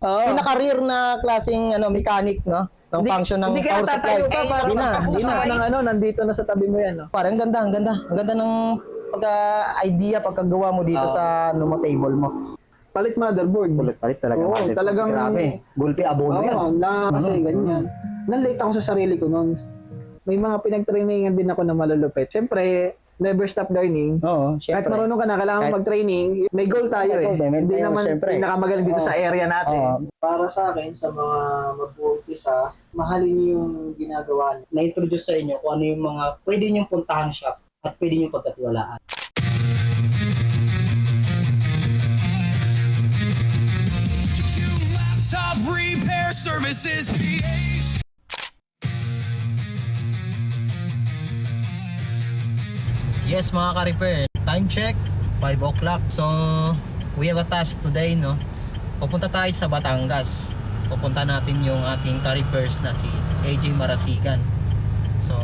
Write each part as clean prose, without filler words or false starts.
pinaka-rare na klaseng mechanic, no? Ng function ng power supply. Hindi na. Nandito na sa tabi mo yan, no? Parang ganda, ang ganda. Ang ganda ng pagka-idea, pagkagawa mo dito sa table mo. Palit motherboard. Palit talaga. Oo, motherboard. talagang... Grabe. Gulpi abono yan. Kasi ganyan. Nalate ako sa sarili ko noon. May mga pinag-trainingan din ako na malulupit. Siyempre, never stop learning. Oo, Kahit marunong ka na, kailangan mag-training. May goal tayo eh. Hindi naman pinakamagaling dito sa area natin. Para sa akin, sa mga mag-uumpisa, mahalin niyo yung ginagawa niyo. Na-introduce sa inyo kung ano yung mga pwede niyong puntahan shop at pwede niyong pagkatiwalaan. Top Repair Services PH. Yes mga ka-repair, time check, 5 o'clock. So, we have a task today, no? Pupunta tayo sa Batangas. Pupunta natin yung ating ka-repairs na si AJ Marasigan. So,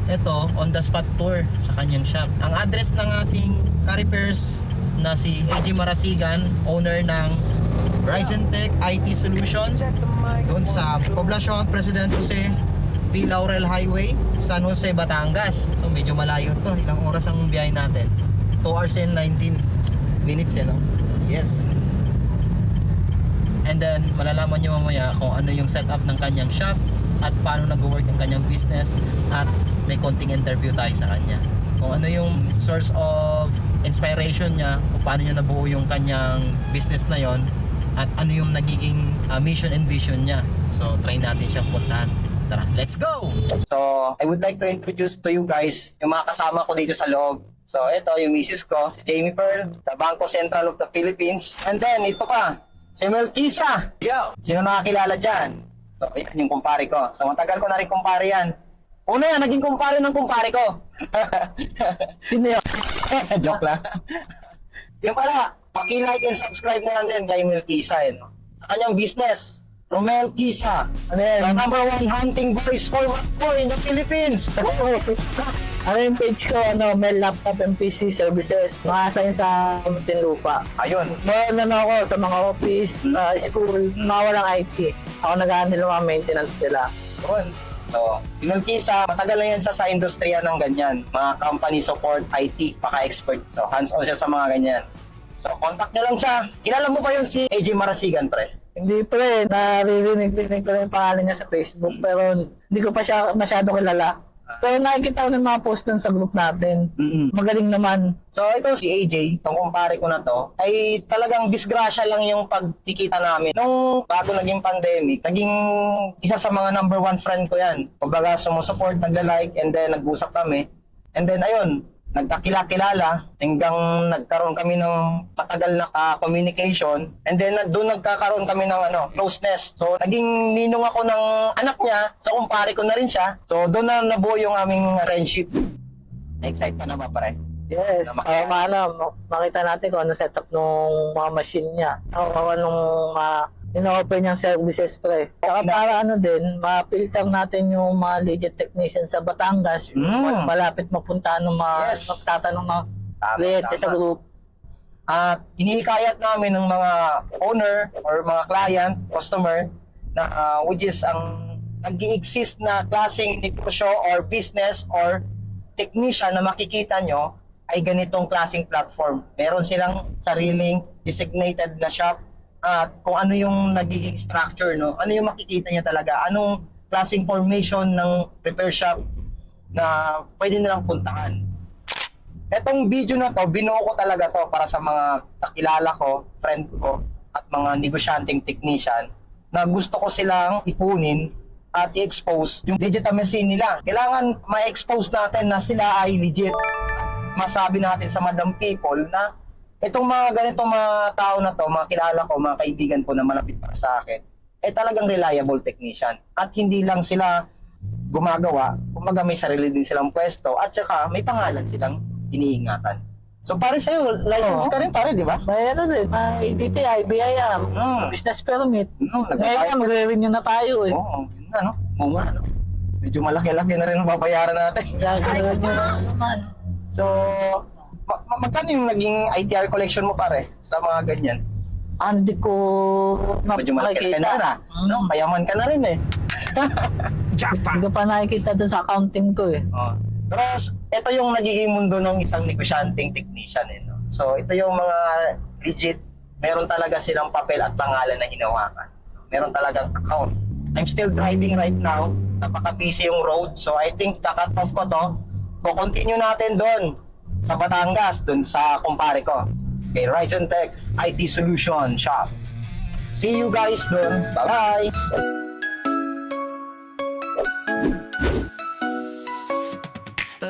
ito, on the spot tour sa kanyang shop. Ang address ng ating ka-repairs na si AJ Marasigan, owner ng Ryzen Tech IT Solution, doon sa Poblacion President Jose P. Laurel Highway, San Jose, Batangas. So medyo malayo to. Ilang oras ang biyahe natin? 2 hours and 19 minutes, no? Yes. And then malalaman nyo mamaya kung ano yung setup ng kanyang shop at paano nag-work ang kanyang business, at may konting interview tayo sa kanya. Kung ano yung source of inspiration niya, kung paano niya nabuo yung kanyang business na yon, at ano yung nagiging mission and vision niya. So try natin siyang puntahan. Tara, let's go! So, I would like to introduce to you guys yung mga kasama ko dito sa loob. So, ito yung misis ko, si Jamie Pearl, the Bangko Sentral of the Philippines. And then, ito pa, si Mel Kisa. Yo! Sino nakakilala dyan? So, yan yung kumpare ko. So, matagal ko na rin kumpare yan. Una yan, naging kumpare ng kumpare ko. Hindi yun. Joke lang. Yung pala, paki-like and subscribe na lang din kay Mel Kisa. No? Sa kanyang business, Romel Kisa, the number 1 hunting voice for in the Philippines. Ano yung page ko, Mel Laptop and PC Services, makasayin sa Muntinlupa. Ayun. Meron na ako sa mga office, school, mga walang IT. Ako nag-handle ng mga maintenance nila. Yun. So, si Mel Kisa, matagal na yan sa industriya ng ganyan. Mga company support, IT, paka-expert. So, hands-on siya sa mga ganyan. So, contact nyo lang siya. Kilala mo ba yung si AJ Marasigan, pre? Hindi pre, naririnig ko na yung pangalan niya sa Facebook, pero hindi ko pa siya masyado kilala. Pero nakikita ko ng mga post dun sa group natin. Magaling naman. So, ito si AJ, itong kumpare ko na to, ay talagang disgrasya lang yung pagkikita namin. Nung bago naging pandemic, naging isa sa mga number 1 friend ko yan. Kumbaga, sumusupport, nagla-like, and then nag-usap kami. And then, ayun, nagkakilala hanggang nagkaroon kami ng matagal na communication, and then doon nagkakaroon kami ng closeness. So naging ninong ako ng anak niya, so kumpare ko na rin siya. So doon na nabuo yung aming friendship. Excited pa na ba, pare? Yes, makita natin kung ano setup ng mga machine niya. O anong ino-offer niyang services, pre. Saka para din, ma-filter natin yung mga legit technicians sa Batangas, malapit mapunta ng mga magtatanong na client sa group. At hinihikayat namin ng mga owner or mga client, customer, na which is ang nag-i-exist na klaseng negosyo or business or technician na makikita nyo ay ganitong klaseng platform. Meron silang sariling designated na shop. At kung ano yung nagiging structure, no? Ano yung makikita niya talaga, anong klaseng formation ng repair shop na pwede nilang puntahan. Etong video na to, binuo ko talaga to para sa mga kakilala ko, friend ko, at mga negosyanteng technician na gusto ko silang ipunin at i-expose yung digital machine nila. Kailangan ma-expose natin na sila ay legit. Masabi natin sa madam people na itong mga ganitong mga tao na to, mga kilala ko, mga kaibigan ko na malapit para sa akin, ay talagang reliable technician. At hindi lang sila gumagawa, kumbaga may sarili din silang pwesto, at saka may pangalan silang iniingatan. So pare sa'yo, license ka rin pare, di ba? May din, may DTI, BIM, business permit. Ngayon, magre-renew na tayo eh. Oo, yun na, no? Munga, no? Medyo malaki-laki na rin ang babayaran natin. Gagawin nyo na naman. So, magkano yung naging ITR collection mo pare sa mga ganyan? Hindi ko Medyo malaki ka na, no? Payaman ka na rin eh. Hindi ko pa nakikita doon sa accounting ko eh. Oh. Pero ito yung nagiging mundo ng isang negosyanteng technician eh, no? So ito yung mga legit, meron talaga silang papel at pangalan na hinawakan. Meron talagang account. I'm still driving right now. Napaka-busy yung road. So I think kakat off ko to. Continue natin doon sa Batangas, doon sa kumpare ko. Okay, Ryzen Tech IT Solution Shop. See you guys doon. Bye-bye!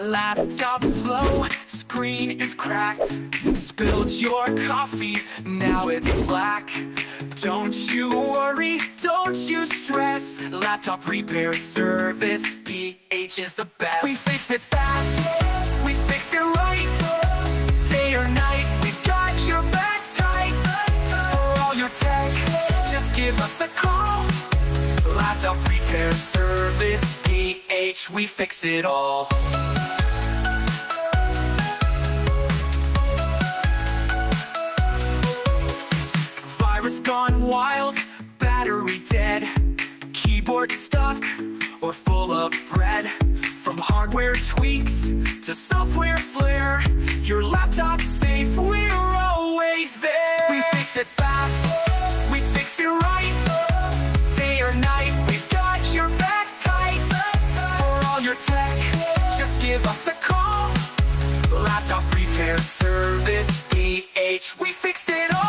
Laptop slow, screen is cracked. Spilled your coffee, now it's black. Don't you worry, don't you stress. Laptop repair service, PH is the best. We fix it fast, we fix it right. Day or night, we've got your back tight. For all your tech, just give us a call. Laptop repair service, PH, we fix it all. Virus gone wild, battery dead, keyboard stuck or full of bread. From hardware tweaks to software flare, your laptop's safe, we're always there. We fix it fast, we fix it right. Day or night, we've got your back tight. For all your tech, just give us a call. Laptop repair service, PH, we fix it all.